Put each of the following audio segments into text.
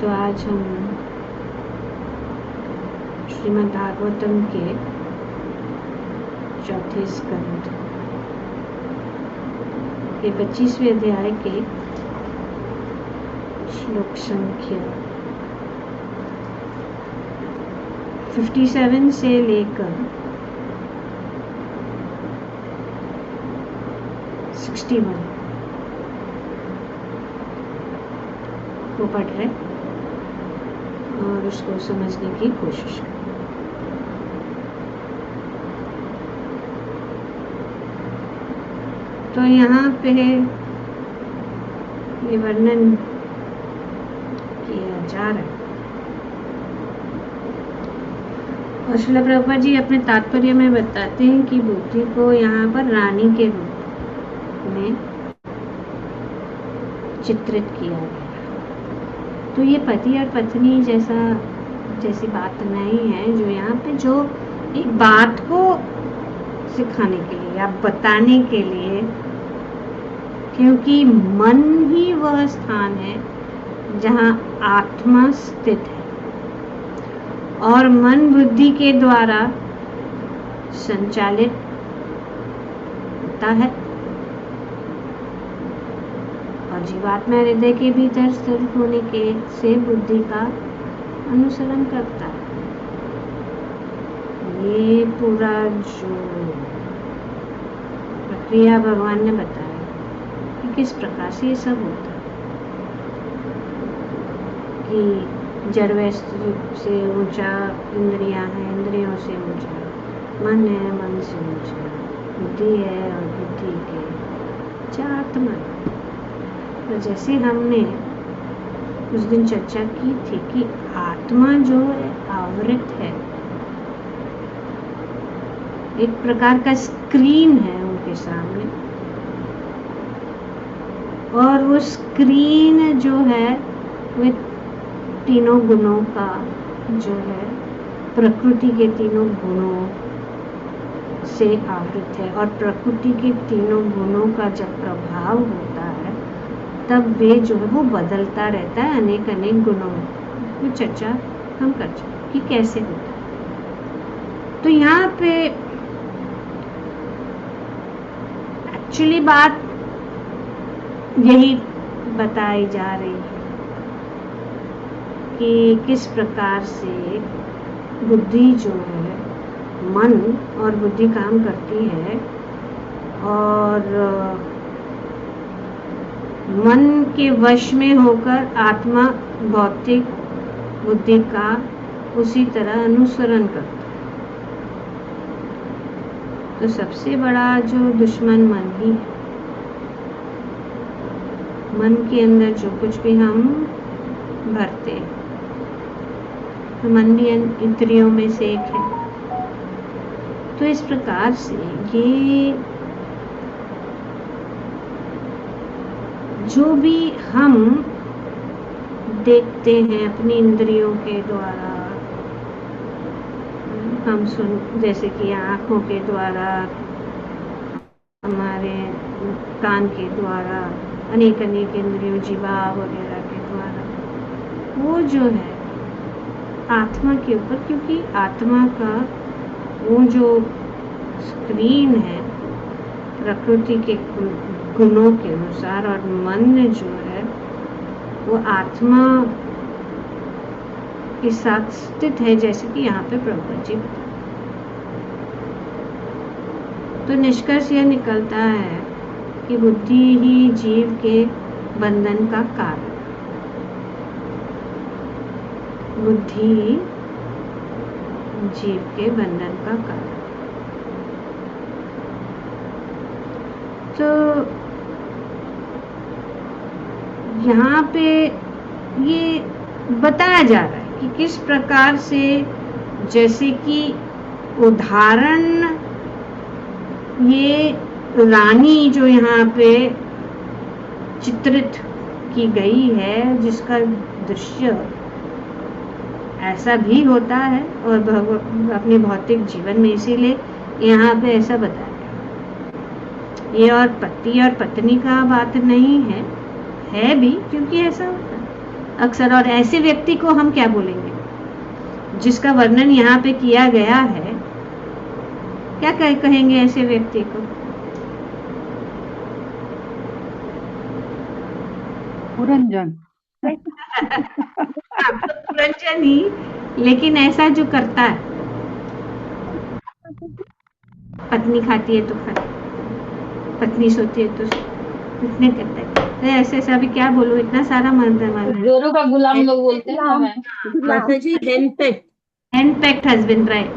तो आज हम श्रीमद् भागवतम के चौथे स्कंद के 25वें अध्याय के श्लोक संख्या 57 से लेकर 61 को पढ़ रहे और उसको समझने की कोशिश करें। तो यहाँ पे ये वर्णन किया जा रहा है और श्रील प्रभुपाद जी अपने तात्पर्य में बताते हैं कि बुद्धि को यहाँ पर रानी के रूप में चित्रित किया गया। तो ये पति और पत्नी जैसी बात नहीं है, जो यहाँ पे जो एक बात को सिखाने के लिए या बताने के लिए, क्योंकि मन ही वह स्थान है जहाँ आत्मा स्थित है और मन बुद्धि के द्वारा संचालित होता है और जीवात्मा हृदय के भीतर स्थित होने के से बुद्धि का अनुसरण करता है। ये पूरा जो प्रक्रिया भगवान ने बताया कि किस प्रकार से ये सब होता है, कि जड़ वस्तु से ऊंचा इंद्रियां हैं, इंद्रियों से ऊंचा मन है, मन से ऊंचा बुद्धि है और बुद्धि के ऊंचा आत्मा है। तो जैसे हमने उस दिन चर्चा की थी कि आत्मा जो है आवृत है, एक प्रकार का स्क्रीन है उनके सामने, और वो स्क्रीन जो है वो तीनों गुणों का जो है प्रकृति के तीनों गुणों से आवृत है। और प्रकृति के तीनों गुणों का जब प्रभाव होता है तब वे जो है वो बदलता रहता है अनेक गुणों में। वो चर्चा हम कर चुके कि कैसे होता है। तो यहाँ पे एक्चुअली बात यही बताई जा रही है कि किस प्रकार से बुद्धि जो है, मन और बुद्धि काम करती है और मन के वश में होकर आत्मा भौतिक बुद्धि का उसी तरह अनुसरण करता है। तो सबसे बड़ा जो दुश्मन मन ही है। मन के अंदर जो कुछ भी हम भरते हैं, तो मन भी इंद्रियों में से एक है। तो इस प्रकार से ये जो भी हम देखते हैं अपनी इंद्रियों के द्वारा, हम जैसे कि आँखों के द्वारा, हमारे कान के द्वारा, अनेक इंद्रियों, जीवा वगैरह के द्वारा, वो जो है आत्मा के ऊपर, क्योंकि आत्मा का वो जो स्क्रीन है प्रकृति के गुणों के अनुसार, और मन जो है वो आत्मा के साथ स्थित है, जैसे कि यहाँ पे प्रभुपाद जी बता। तो निष्कर्ष यह निकलता है कि बुद्धि ही जीव के बंधन का कारण, बुद्धि जीव के बंधन का कारण। तो यहाँ पे ये बताया जा रहा है कि किस प्रकार से, जैसे कि उदाहरण ये रानी जो यहाँ पे चित्रित की गई है, जिसका दृश्य ऐसा भी होता है और अपने भौतिक जीवन में, इसीलिए यहाँ पे ऐसा बताया ये और पति और पत्नी का बात नहीं है भी, क्योंकि ऐसा होता है। अक्सर। और ऐसे व्यक्ति को हम क्या बोलेंगे, जिसका वर्णन यहाँ पे किया गया है, क्या कहेंगे ऐसे व्यक्ति को? पुरंजन। आपको पुरंजन ही, लेकिन ऐसा जो करता है, पत्नी खाती है तो खाती, पत्नी सोती है तो इतने करता है, तो ऐसे ऐसा भी क्या बोलूं, इतना सारा मर्द जोरू का गुलाम लोग बोलते हैं ना मैं। माता जी, हैंडपैक्ड हस्बैंड, राइट,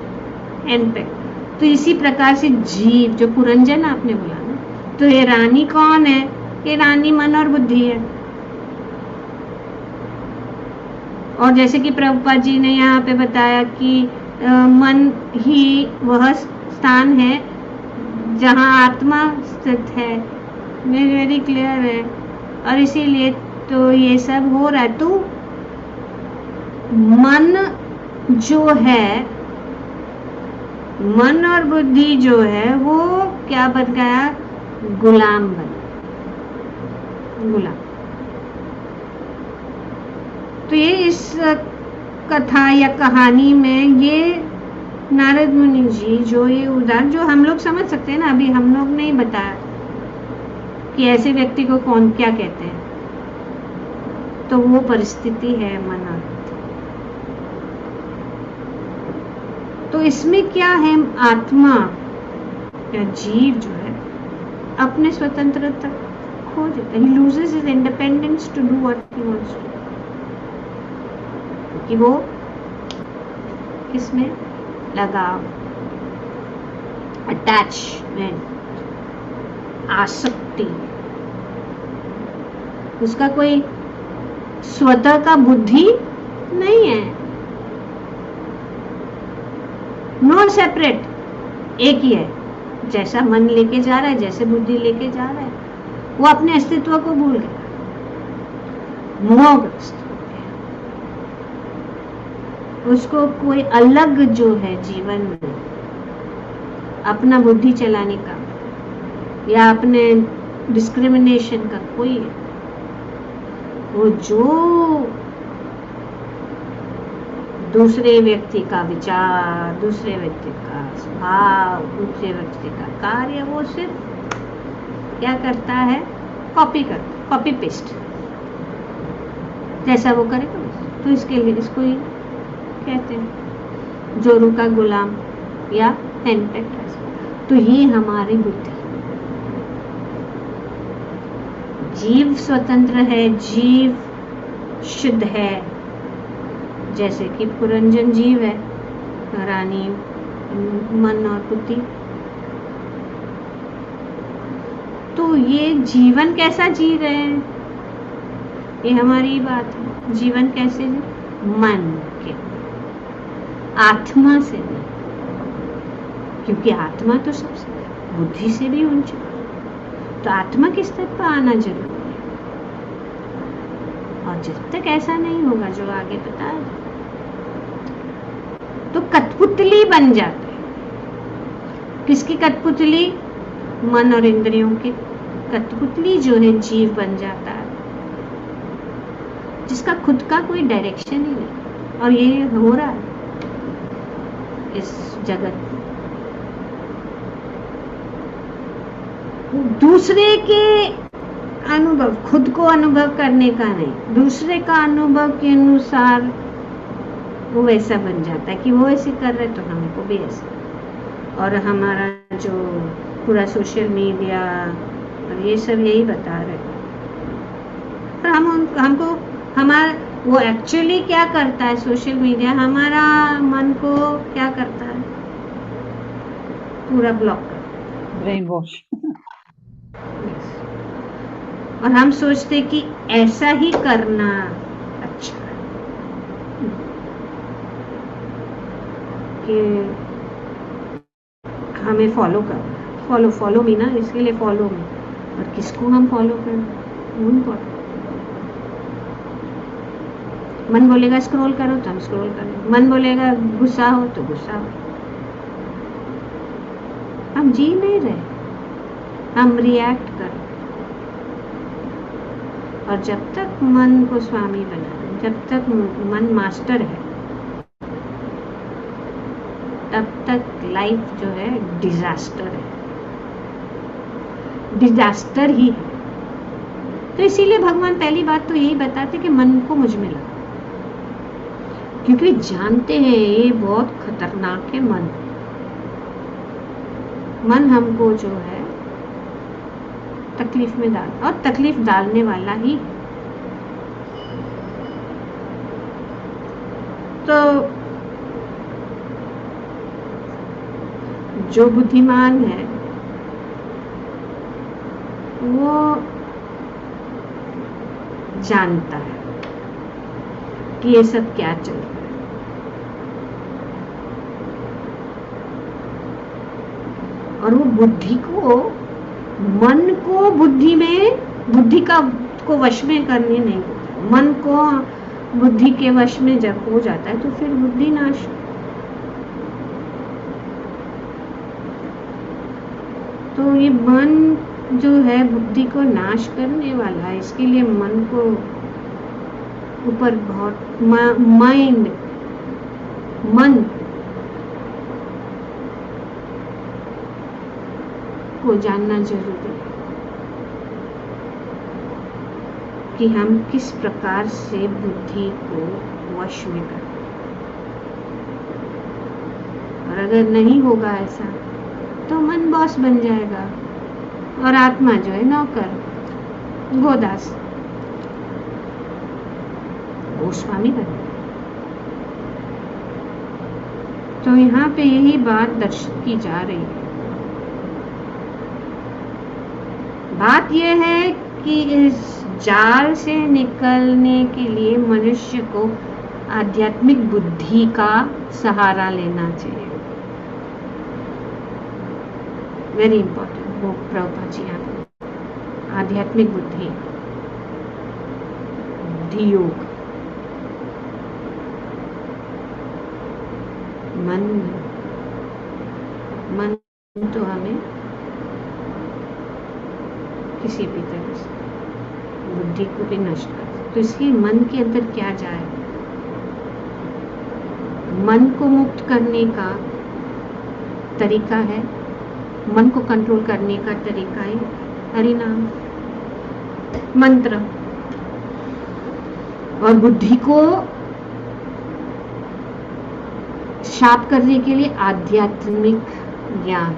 हैंडपैक्ड। तो इसी प्रकार से जीव, जो पुरंजन आपने बोला ना, तो ये रानी कौन है? ये रानी मन और बुद्धि है। और जैसे कि प्रभुपाद जी ने यहाँ पे बताया कि मन ही वह स्थान है जहाँ आत्मा स्थित है, वेरी क्लियर है। और इसीलिए तो ये सब हो रहा है। तो मन जो है, मन और बुद्धि जो है, वो क्या बन गया? गुलाम बन, गुलाम। तो ये इस कथा या कहानी में ये नारद मुनि जी जो ये उदाहरण, जो हम लोग समझ सकते हैं ना, अभी हम लोग नहीं बताया कि ऐसे व्यक्ति को कौन क्या कहते हैं, तो वो परिस्थिति है मन और बुद्धि। तो इसमें क्या है, आत्मा या जीव जो है अपने स्वतंत्रता खो देता है, he loses his independence to do what he wants to do, कि वो किसमें लगाव, अटैचमेंट, आसक्ति, उसका कोई स्वतः का बुद्धि नहीं है, नो सेपरेट, एक ही है। जैसा मन लेके जा रहा है, जैसे बुद्धि लेके जा रहा है, वो अपने अस्तित्व को भूल गया, मोहग्रस्त हो गया। उसको कोई अलग जो है जीवन में अपना बुद्धि चलाने का या अपने डिस्क्रिमिनेशन का कोई, वो जो दूसरे व्यक्ति का विचार, दूसरे व्यक्ति का स्वभाव, दूसरे व्यक्ति का कार्य, वो सिर्फ क्या करता है? कॉपी पेस्ट, जैसा वो करेगा। तो इसके लिए इसको ही कहते हैं जोरू का गुलाम या हैंडपैक्ड। तो ये हमारी बुद्धि, जीव स्वतंत्र है, जीव शुद्ध है, जैसे कि पुरंजन जीव है, रानी मन और बुद्धि। तो ये जीवन कैसा जी रहे हैं, ये हमारी बात है। जीवन कैसे जी? मन के, आत्मा से नहीं, क्योंकि आत्मा तो सबसे बुद्धि से भी ऊंची, तो आत्मा के स्तर पर आना जरूरी है। और जब तक ऐसा नहीं होगा, जो आगे बताया, तो कठपुतली बन जाते हैं। किसकी कठपुतली? मन और इंद्रियों की कठपुतली जो है जीव बन जाता है, जिसका खुद का कोई डायरेक्शन ही नहीं। और ये हो रहा है इस जगत में। दूसरे के अनुभव, खुद को अनुभव करने का नहीं, दूसरे का अनुभव के अनुसार वो वैसा बन जाता है कि वो ऐसे कर रहे तो हमको भी ऐसा। और हमारा जो पूरा सोशल मीडिया और ये सब यही बता रहे हैं। पर हमको हमारा वो एक्चुअली क्या करता है, सोशल मीडिया हमारा मन को क्या करता है? पूरा ब्लॉक कर, ब्रेन वॉश। और हम सोचते कि ऐसा ही करना अच्छा है, कि हमें फॉलो कर, फॉलो मी ना, इसके लिए फॉलो मी। और किसको हम फॉलो करें? उनको। मन बोलेगा स्क्रॉल करो तो हम स्क्रॉल करें, मन बोलेगा गुस्सा हो तो गुस्सा हो। हम जी नहीं रहे, हम रिएक्ट कर। और जब तक मन को स्वामी बनाना, जब तक मन मास्टर है तब तक लाइफ जो है डिजास्टर है, डिजास्टर ही है। तो इसीलिए भगवान पहली बात तो यही बताते कि मन को मुझ में लगा, क्योंकि जानते हैं ये बहुत खतरनाक है। मन हमको जो है तकलीफ में डाल और तकलीफ डालने वाला ही। तो जो बुद्धिमान है वो जानता है कि ये सब क्या चल रहा है, और वो बुद्धि को, मन को बुद्धि को वश में करने नहीं देता। मन को बुद्धि के वश में जब हो जाता है तो फिर बुद्धि नाश। तो ये मन जो है बुद्धि को नाश करने वाला है, इसके लिए मन को ऊपर बहुत मन को जानना जरूरी है कि हम किस प्रकार से बुद्धि को वश में करें। और अगर नहीं होगा ऐसा तो मन बॉस बन जाएगा और आत्मा जो है नौकर, गोदास, गोस्वामी बन जाएगा। तो यहाँ पे यही बात दर्शित की जा रही है। बात यह है कि इस जाल से निकलने के लिए मनुष्य को आध्यात्मिक बुद्धि का सहारा लेना चाहिए। वेरी इंपॉर्टेंट वो प्रभुपाद जी यहाँ पे आध्यात्मिक बुद्धि योग, मन तो हमें किसी भी तरह से बुद्धि को भी नष्ट कर। तो इसलिए मन के अंदर क्या जाए, मन को मुक्त करने का तरीका है, मन को कंट्रोल करने का तरीका है हरि नाम मंत्र, और बुद्धि को शार्प करने के लिए आध्यात्मिक ज्ञान।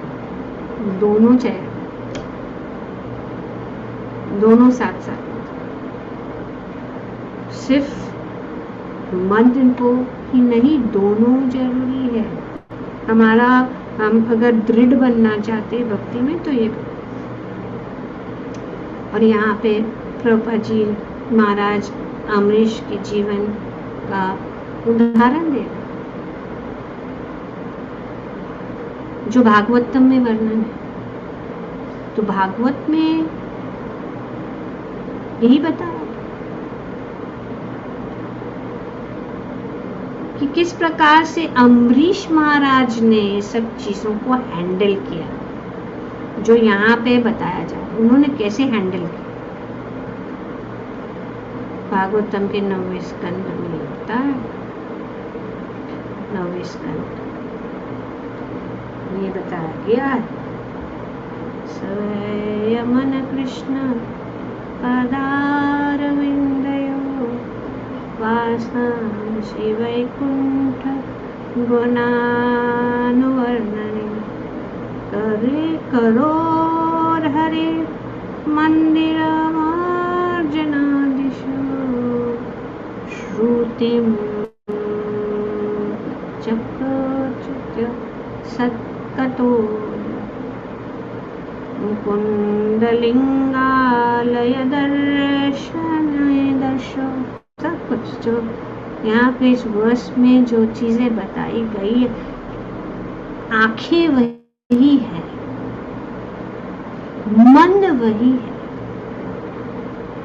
दोनों चाहिए, दोनों साथ साथ। सिर्फ मन को ही नहीं, दोनों जरूरी है। हम अगर दृढ़ बनना चाहते हैं भक्ति में तो ये। और यहाँ पे प्रभुपाद जी महाराज अमरीश के जीवन का उदाहरण दे रहे, जो भागवतम में वर्णन है। तो भागवत में यही बताया कि किस प्रकार से अमरीश महाराज ने सब चीजों को हैंडल किया, जो यहाँ पे बताया जाए उन्होंने कैसे हैंडल किया। भागवतम के 9वें स्कंद में लिखता है, 9वें स्कंद ये बताया गया है, स्वयमन कृष्ण पदारविंदयो वासां शिवैकुंठ गुणानुवर्णने करे करोर हरे मंदिर मार्जनादिशु श्रुतिम चक्र सत्कतो मुकुंदलिंगालय दर्शो। सब कुछ जो यहाँ पे इस वर्ष में जो चीजें बताई गई, आंखें वही है, मन वही है,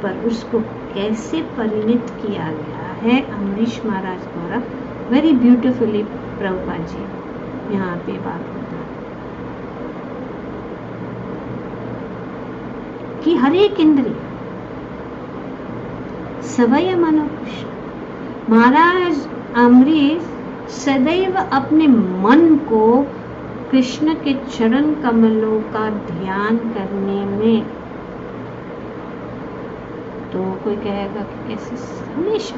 पर उसको कैसे परिणित किया गया है अमरीश महाराज द्वारा। वेरी ब्यूटिफुली प्रभुपाद जी यहाँ पे बात होता है कि हर एक इंद्रिय सवय मनो कृष्ण, महाराज अम्बरीश सदैव अपने मन को कृष्ण के चरण कमलों का ध्यान करने में, तो कोई कहेगा कि कैसे, हमेशा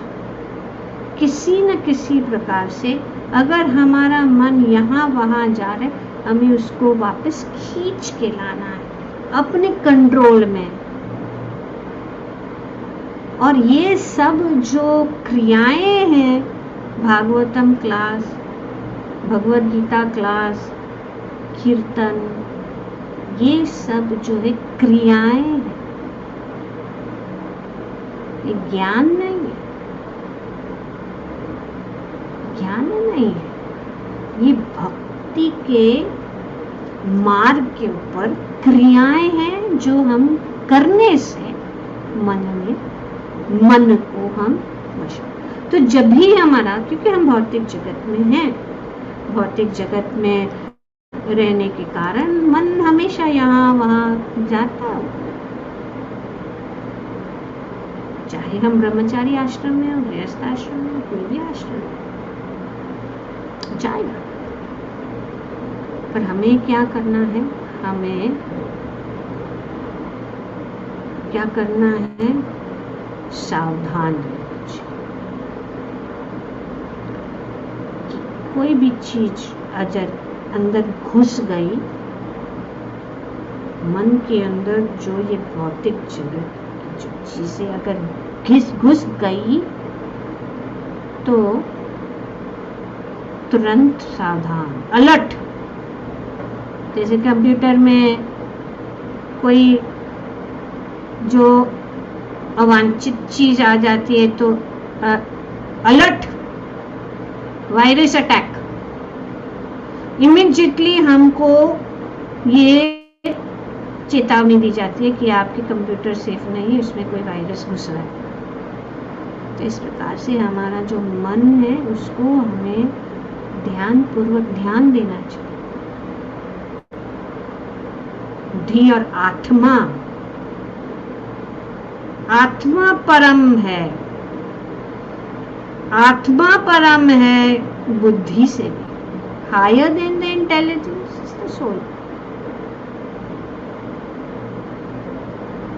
किसी न किसी प्रकार से अगर हमारा मन यहाँ वहां जा रहा है, हमें उसको वापस खींच के लाना है अपने कंट्रोल में। और ये सब जो क्रियाएं हैं, भागवतम क्लास, भगवत गीता क्लास, कीर्तन, ये सब जो है क्रियाएं हैं, ये ज्ञान नहीं है, ज्ञान नहीं है, ये भक्ति के मार्ग के ऊपर क्रियाएं हैं जो हम करने से मन को हम वश। तो जब भी हमारा, क्योंकि हम भौतिक जगत में हैं, भौतिक जगत में रहने के कारण मन हमेशा यहाँ वहां जाता है, चाहे हम ब्रह्मचारी आश्रम में हो, गृहस्थ आश्रम में, कोई भी आश्रम में जाएगा। पर हमें क्या करना है, हमें क्या करना है, सावधान रहना चाहिए कि कोई भी चीज अगर अंदर घुस गई, मन के अंदर जो ये भौतिक जगत की जो चीजें अगर घुस गई तो तुरंत सावधान, अलर्ट। जैसे कंप्यूटर में कोई जो अवांछित चीज आ जाती है तो अलर्ट, वायरस अटैक, इमीडिएटली हमको ये चेतावनी दी जाती है कि आपके कंप्यूटर सेफ नहीं है, उसमें कोई वायरस घुस रहा है। तो इस प्रकार से हमारा जो मन है उसको हमें ध्यानपूर्वक ध्यान देना चाहिए। बुद्धि और आत्मा, आत्मा परम है, आत्मा परम है बुद्धि से भी, higher than the intelligence is the soul.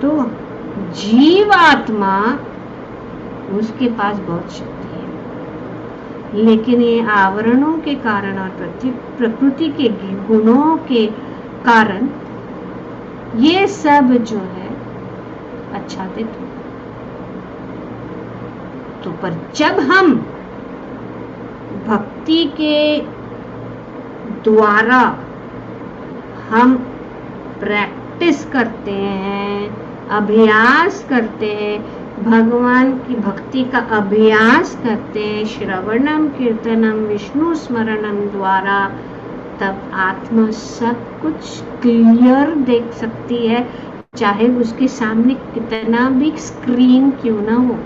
तो जीव आत्मा, उसके पास बहुत शक्ति है, लेकिन ये आवरणों के कारण और प्रकृति के गुणों के कारण ये सब जो है आच्छादित हो। तो पर जब हम भक्ति के द्वारा हम प्रैक्टिस करते हैं, अभ्यास करते हैं, भगवान की भक्ति का अभ्यास करते हैं, श्रवणम कीर्तनम विष्णु स्मरणम द्वारा, तब आत्मा सब कुछ क्लियर देख सकती है, चाहे उसके सामने कितना भी स्क्रीन क्यों ना हो,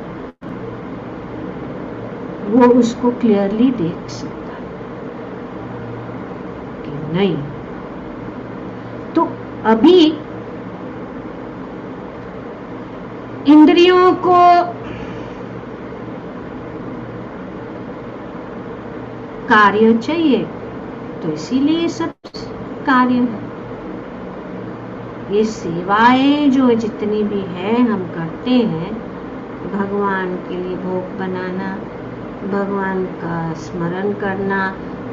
वो उसको क्लियरली देख सकता है कि नहीं। तो अभी इंद्रियों को कार्य चाहिए, तो इसीलिए सब कार्य है। ये सेवाएं जो जितनी भी है हम करते हैं, भगवान के लिए भोग बनाना, भगवान का स्मरण करना,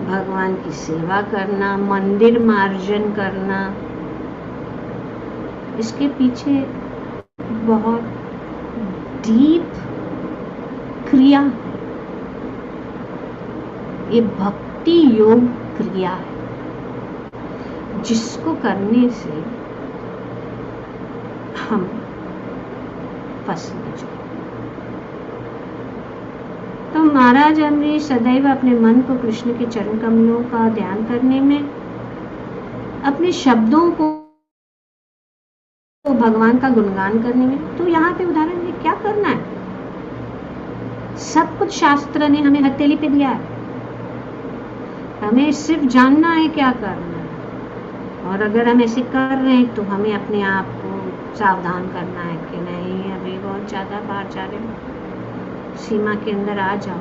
भगवान की सेवा करना, मंदिर मार्जन करना, इसके पीछे बहुत डीप क्रिया है। ये भक्ति योग क्रिया है जिसको करने से हम फंस न जाए। तो महाराज अम्बरीश सदैव अपने मन को कृष्ण के चरण कमलों का ध्यान करने में, अपने शब्दों को भगवान का गुणगान करने में, तो यहाँ पे उदाहरण में क्या करना है, सब कुछ शास्त्र ने हमें हथेली पे दिया है, हमें सिर्फ जानना है क्या करना है। और अगर हम ऐसे कर रहे हैं तो हमें अपने आप को सावधान करना है कि नहीं, अभी बहुत ज्यादा बाहर जा रहे हैं, सीमा के अंदर आ जाओ,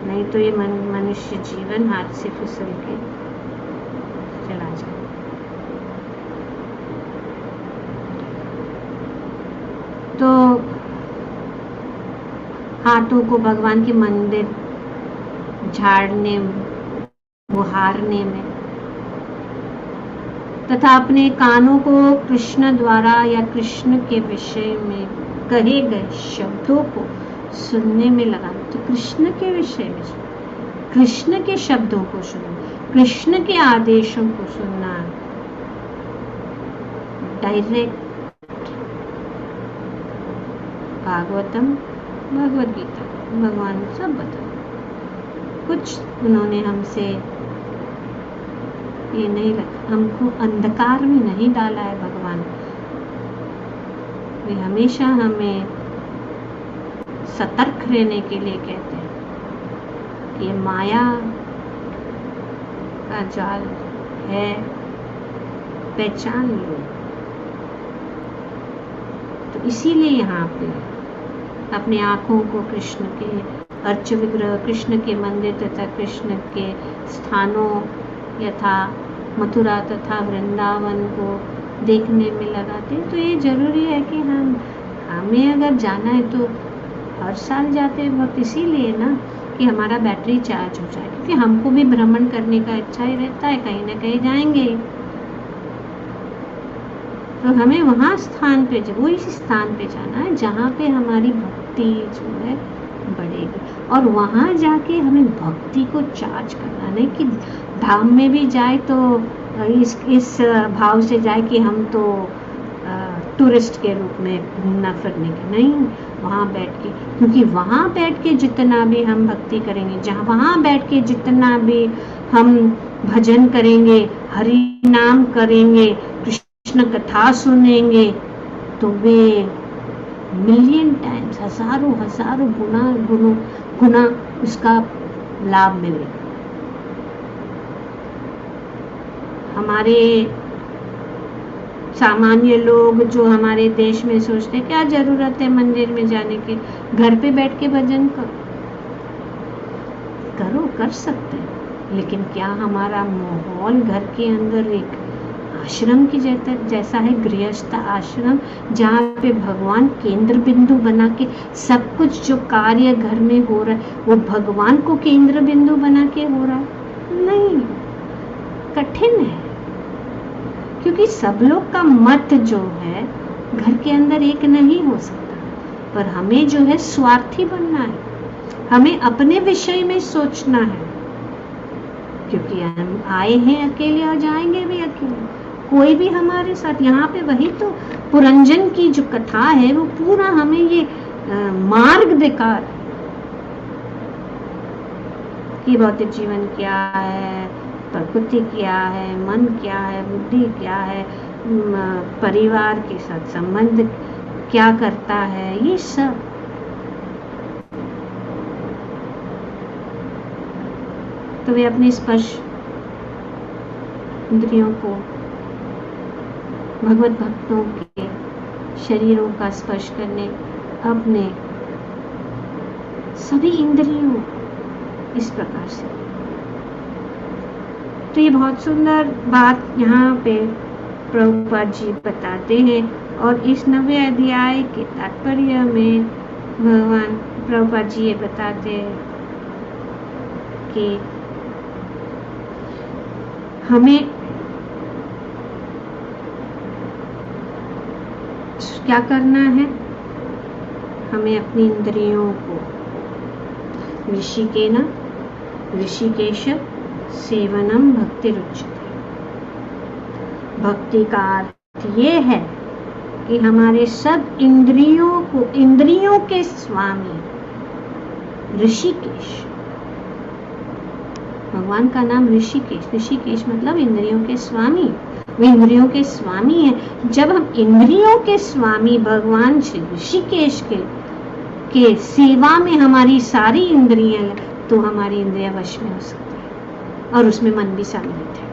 नहीं तो ये मनुष्य जीवन हाथ से फिसल के चला जाए। तो हाथों को भगवान के मंदिर झाड़ने, बुहारने में तथा अपने कानों को कृष्ण द्वारा या कृष्ण के विषय में कहे गए शब्दों को सुनने में लगाना। तो कृष्ण के विषय में, कृष्ण के शब्दों को सुनना, कृष्ण के आदेशों को सुनना, डायरेक्ट भागवतम, भगवद गीता, भगवान सब बता। कुछ उन्होंने हमसे ये नहीं लगा, हमको अंधकार में नहीं डाला है भगवान। वे हमेशा हमें सतर्क रहने के लिए कहते हैं। ये माया का जाल है, पहचान लो। तो इसीलिए यहाँ पे अपने आँखों को कृष्ण के अर्च विग्रह, कृष्ण के मंदिर तथा कृष्ण के स्थानों यथा मथुरा तथा वृंदावन को देखने में लगाते हैं। तो ये जरूरी है कि हमें अगर जाना है तो हर साल जाते वक्त इसीलिए ना कि हमारा बैटरी चार्ज हो जाए, क्योंकि हमको भी भ्रमण करने का इच्छा ही रहता है, कहीं ना कहीं जाएंगे। तो हमें वहाँ स्थान पे, वो इस स्थान पे जाना है जहाँ पे हमारी भक्ति जो है बढ़ेगी, और वहाँ जाके हमें भक्ति को चार्ज करना, नहीं कि धाम में भी जाए तो इस भाव से जाए कि हम तो टूरिस्ट के रूप में घूमना फिरने के, नहीं, वहाँ बैठ के, क्योंकि वहाँ बैठ के जितना भी हम भक्ति करेंगे, जहाँ वहाँ बैठ के जितना भी हम भजन करेंगे, हरि नाम करेंगे, कृष्ण कथा सुनेंगे, तो वे मिलियन टाइम्स, हजारों गुना उसका लाभ मिलेगा। हमारे सामान्य लोग जो हमारे देश में सोचते हैं क्या जरूरत है मंदिर में जाने की, घर पे बैठ के भजन करो, कर सकते हैं, लेकिन क्या हमारा माहौल घर के अंदर एक आश्रम की जैसा है, गृहस्थ आश्रम, जहाँ पे भगवान केंद्र बिंदु बना के सब कुछ जो कार्य घर में हो रहा है वो भगवान को केंद्र बिंदु बना के हो रहा है? नहीं, कठिन है, क्योंकि सब लोग का मत जो है घर के अंदर एक नहीं हो सकता। पर हमें जो है स्वार्थी बनना है, हमें अपने विषय में सोचना है, क्योंकि हम आए हैं अकेले और जाएंगे भी अकेले, कोई भी हमारे साथ। यहाँ पे वही तो पुरंजन की जो कथा है वो पूरा हमें ये मार्ग दिखा रहा है कि भौतिक जीवन क्या है, प्रकृति क्या है, मन क्या है, बुद्धि क्या है, परिवार के साथ संबंध क्या करता है, ये सब। तो वे अपने स्पर्श इंद्रियों को भगवत भक्तों के शरीरों का स्पर्श करने, अपने सभी इंद्रियों इस प्रकार से। तो ये बहुत सुंदर बात यहाँ पे प्रभुपाद जी बताते हैं, और इस 9वें अध्याय के तात्पर्य में भगवान प्रभुपाद जी ये बताते हैं कि हमें क्या करना है, हमें अपनी इंद्रियों को ऋषिकेश सेवनम भक्ति रुच्यते। भक्ति का अर्थ ये है कि हमारे सब इंद्रियों के स्वामी ऋषिकेश, भगवान का नाम ऋषिकेश मतलब इंद्रियों के स्वामी, वे इंद्रियों के स्वामी हैं। जब हम इंद्रियों के स्वामी भगवान श्री ऋषिकेश के सेवा में हमारी सारी इंद्रियां, तो हमारी इंद्रियां वश में हो सकती है, और उसमें मन भी सम्मिलित है।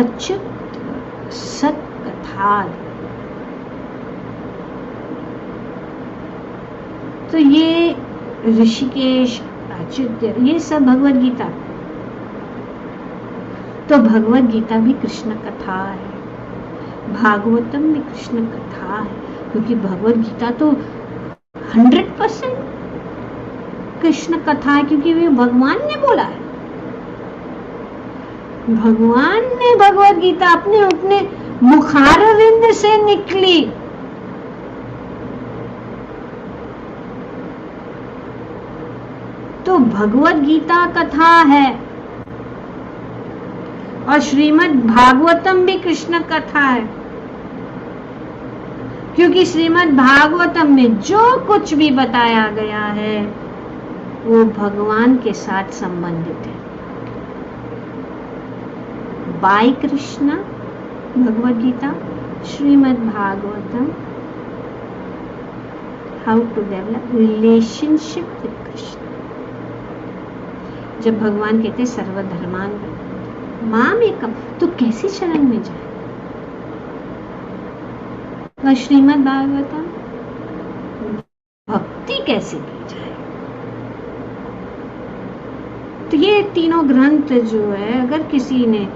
अच्युत सत कथा। तो ये ऋषिकेश, अच्युत, ये सब भगवत गीता। तो भगवत गीता भी कृष्ण कथा है, भागवतम भी कृष्ण कथा है, क्योंकि भगवत गीता तो 100% कृष्ण कथा है, क्योंकि वे भगवान ने बोला है। भगवान ने भगवत गीता अपने मुखारविंद से निकली। तो भगवत गीता कथा है, और श्रीमद् भागवतम भी कृष्ण कथा है, क्योंकि श्रीमद् भागवतम में जो कुछ भी बताया गया है वो भगवान के साथ संबंधित है। By Krishna Bhagavad Gita, Shrimad Bhagavatam, how to develop relationship with Krishna. जब भगवान कहते सर्वधर्मान माम एकम, तो कैसे शरण में जाए? और श्रीमद् भागवतम भक्ति कैसे की जाए? तो ये तीनों ग्रंथ जो है अगर किसी ने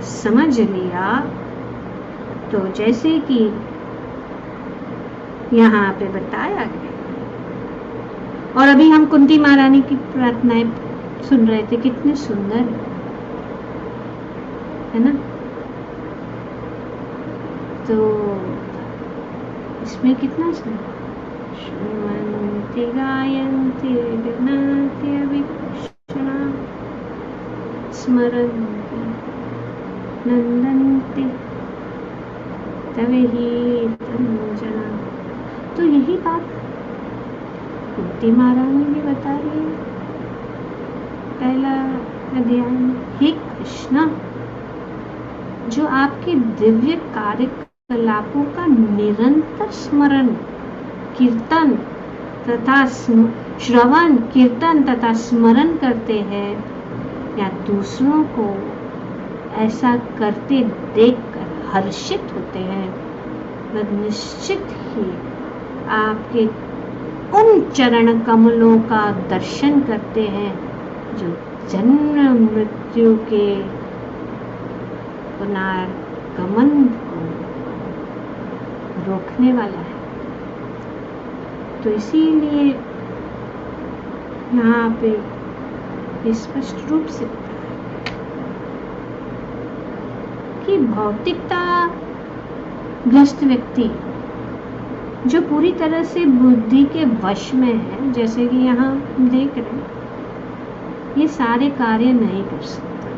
समझ लिया, तो जैसे कि यहाँ पे बताया गया, और अभी हम कुंती महारानी की प्रार्थनाएं सुन रहे थे, कितने सुंदर है ना। तो इसमें कितना सुंदर, श्रीमन्ति गायन्ति गणान्ति अभिक्षणा स्मरन्ति नंदन्ति तवेहि तंजना। तो यही बात कुंती महारानी भी बता रही है पहला अध्याय में। हे कृष्णा, जो आपके दिव्य कार्यकलापों का निरंतर स्मरण, कीर्तन तथा श्रवण, कीर्तन तथा स्मरण करते हैं, या दूसरों को ऐसा करते देखकर हर्षित होते हैं, वह निश्चित ही आपके उन चरण कमलों का दर्शन करते हैं जो जन्म मृत्यु के पुनर्गमन को रोकने वाला है। तो इसीलिए यहाँ पे स्पष्ट रूप से कि भौतिकता ग्रस्त व्यक्ति जो पूरी तरह से बुद्धि के वश में है, जैसे कि यहाँ हम देख रहे हैं, ये सारे कार्य नहीं कर सकता।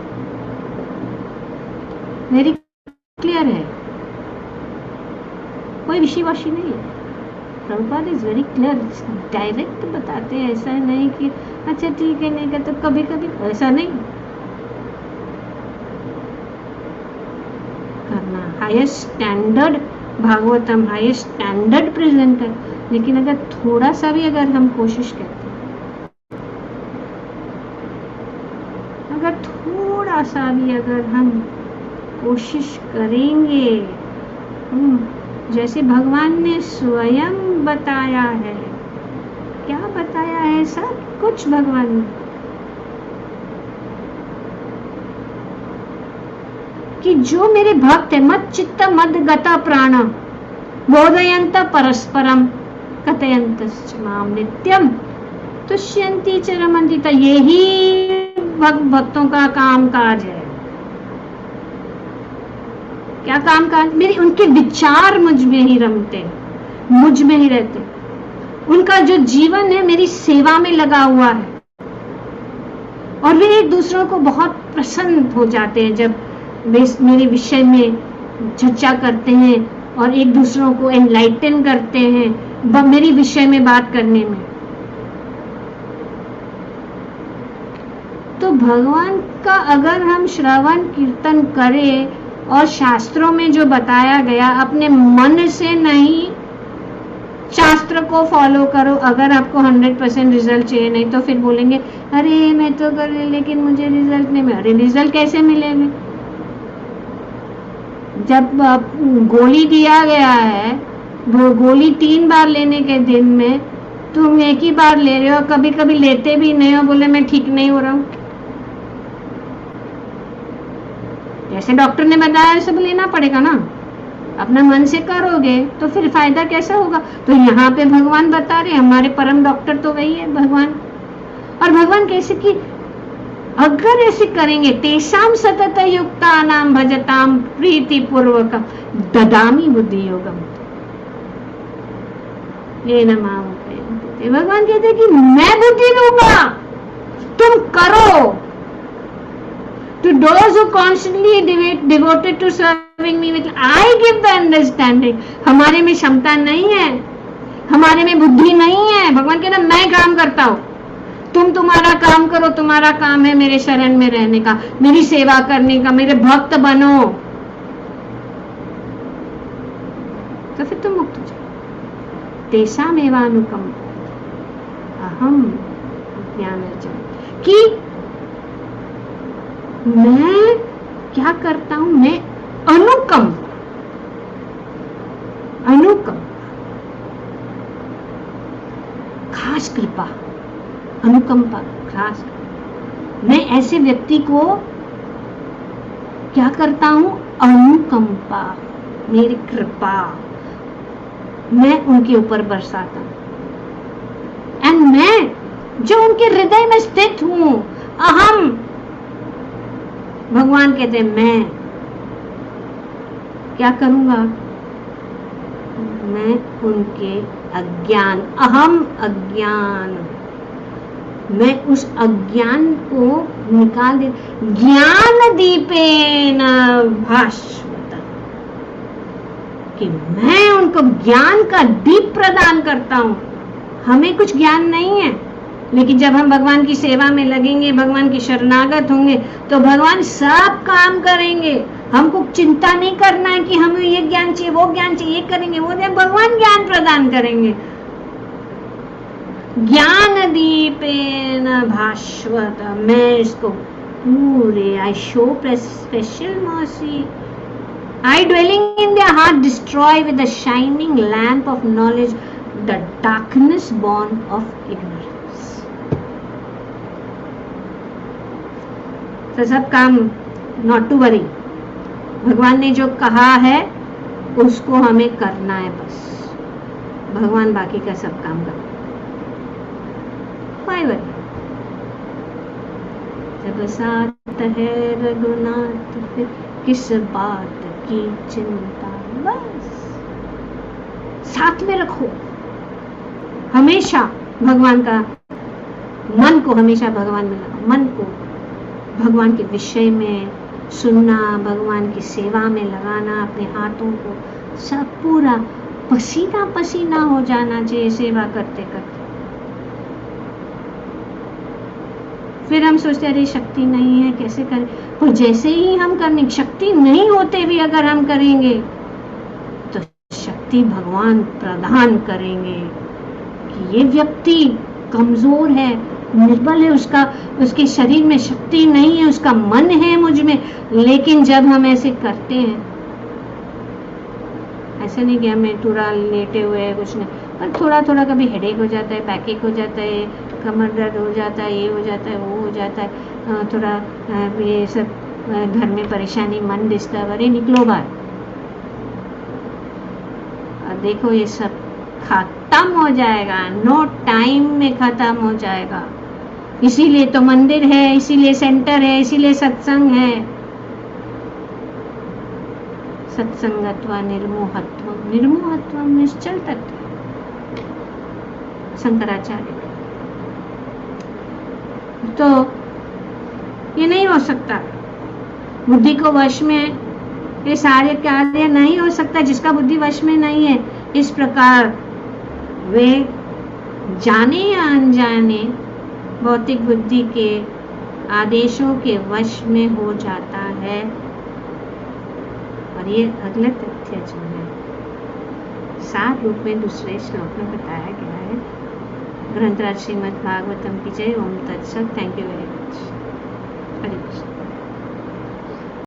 वेरी क्लियर है, कोई विषय-वाशी नहीं है। Prabhupada is very clear, direct बताते हैं। ऐसा नहीं कि अच्छा ठीक है नहीं करते, कभी कभी ऐसा नहीं करना। Highest standard Bhagavatam, highest standard present कर, लेकिन अगर थोड़ा सा भी अगर हम कोशिश करते हैं, अगर थोड़ा सा भी अगर हम कोशिश करेंगे, जैसे भगवान ने स्वयं बताया है, क्या बताया है? सब कुछ भगवान ने, कि जो मेरे भक्त है, मत चित्त मद गता प्राण बोधयंत परस्परम कथयंत माम नित्यम तुष्यंती च रमन्ति। यही भक्तों का काम काज है। क्या काम काज? मेरी उनके विचार मुझ में ही रमते, मुझ में ही रहते। उनका जो जीवन है मेरी सेवा में लगा हुआ है, और वे एक दूसरों को बहुत प्रसन्न हो जाते हैं जब वे मेरे विषय में चर्चा करते हैं और एक दूसरों को एनलाइटन करते हैं मेरी विषय में बात करने में। तो भगवान का अगर हम श्रवण कीर्तन करें और शास्त्रों में जो बताया गया अपने मन से नहीं, शास्त्र को फॉलो करो। अगर आपको 100% रिजल्ट चाहिए, नहीं तो फिर बोलेंगे अरे मैं तो कर रही लेकिन मुझे रिजल्ट नहीं मिला। अरे रिजल्ट कैसे मिलेंगे? जब गोली दिया गया है, वो गोली 3 बार लेने के दिन में तुम एक ही बार ले रहे हो, कभी कभी लेते भी नहीं हो, बोले मैं ठीक नहीं हो रहा हूं। जैसे डॉक्टर ने बताया सब लेना पड़ेगा ना, अपना मन से करोगे तो फिर फायदा कैसा होगा। तो यहाँ पे भगवान बता रहे, हमारे परम डॉक्टर तो वही है भगवान। और भगवान कैसे कि अगर ऐसे करेंगे, तेषाम सतत युक्ता नाम भजताम प्रीति पूर्वकम ददामी बुद्धि योगम, ये नमाम। भगवान कहते कि मैं बुद्धि दूंगा, तुम करो। To those who constantly devoted to serving me with, I give the understanding. हमारे में क्षमता नहीं है, हमारे में बुद्धि नहीं है। भगवान कहते मैं काम करता हूं, तुम तुम्हारा काम करो। तुम्हारा काम है मेरे शरण में रहने का, मेरी सेवा करने का, मेरे भक्त बनो, तो फिर तुम मुक्त हो जाओ। तेषामेवानुकंप अहम ज्ञानर्जन, कि मैं क्या करता हूं, मैं अनुकंप खास कृपा, अनुकंपा खास, मैं ऐसे व्यक्ति को क्या करता हूं, अनुकंपा, मेरी कृपा मैं उनके ऊपर बरसाता हूं। एंड मैं जो उनके हृदय में स्थित हूं, अहम, भगवान कहते हैं मैं क्या करूंगा, मैं उनके अज्ञान, अहम अज्ञान, मैं उस अज्ञान को निकाल दे, ज्ञान दीपेन भास्वता, कि मैं उनको ज्ञान का दीप प्रदान करता हूं। हमें कुछ ज्ञान नहीं है, लेकिन जब हम भगवान की सेवा में लगेंगे, भगवान की शरणागत होंगे, तो भगवान सब काम करेंगे। हमको चिंता नहीं करना है कि हमें ये ज्ञान चाहिए, वो ज्ञान चाहिए, ये करेंगे, वो ज्ञान, भगवान ज्ञान प्रदान करेंगे। ज्ञान दीपेन भास्वत, मैं इसको पूरे, I show special mercy, I dwelling in their heart destroy with the shining lamp of knowledge the darkness born of ignorance. तो सब काम not to worry, भगवान ने जो कहा है उसको हमें करना है, बस भगवान बाकी का सब काम कर। Why worry? जब साथ है रघुनाथ फिर किस बात की चिंता, बस साथ में रखो हमेशा भगवान का, मन को हमेशा भगवान में लगाओ, मन को भगवान के विषय में सुनना, भगवान की सेवा में लगाना, अपने हाथों को सब पूरा पसीना पसीना हो जाना चाहिए सेवा करते करते। फिर हम सोचते अरे शक्ति नहीं है, कैसे करें, और जैसे ही हम करने, शक्ति नहीं होते भी अगर हम करेंगे तो शक्ति भगवान प्रदान करेंगे कि ये व्यक्ति कमजोर है, निर्बल है, उसके शरीर में शक्ति नहीं है, उसका मन है मुझ में। लेकिन जब हम ऐसे करते हैं, ऐसा नहीं कि हमें पूरा लेटे हुए है कुछ नहीं, पर थोड़ा थोड़ा कभी हेडेक हो जाता है, बैकएक हो जाता है, कमर दर्द हो जाता है, ये हो जाता है, वो हो जाता है, थोड़ा ये सब घर में परेशानी, मन डिस्टर्ब, अरे निकलो बाहर, और देखो ये सब खत्म हो जाएगा, नो टाइम में खत्म हो जाएगा। इसीलिए तो मंदिर है, इसीलिए सेंटर है, इसीलिए सत्संग है। सत्संगत्वा निर्मोहत्व, निर्मोहत्व निश्चल तत्व, शंकराचार्य। तो ये नहीं हो सकता, बुद्धि को वश में ये सारे कार्य नहीं हो सकता जिसका बुद्धि वश में नहीं है। इस प्रकार वे जाने या अनजाने भौतिक बुद्धि के आदेशों के वश में हो जाता है। और ये अगला तथ्य जो है सार रूप में दूसरे श्लोक में बताया गया है। ग्रंथराज श्रीमद् भागवतम की जय। ओम तत्सत। Thank you very much. Hare Krishna.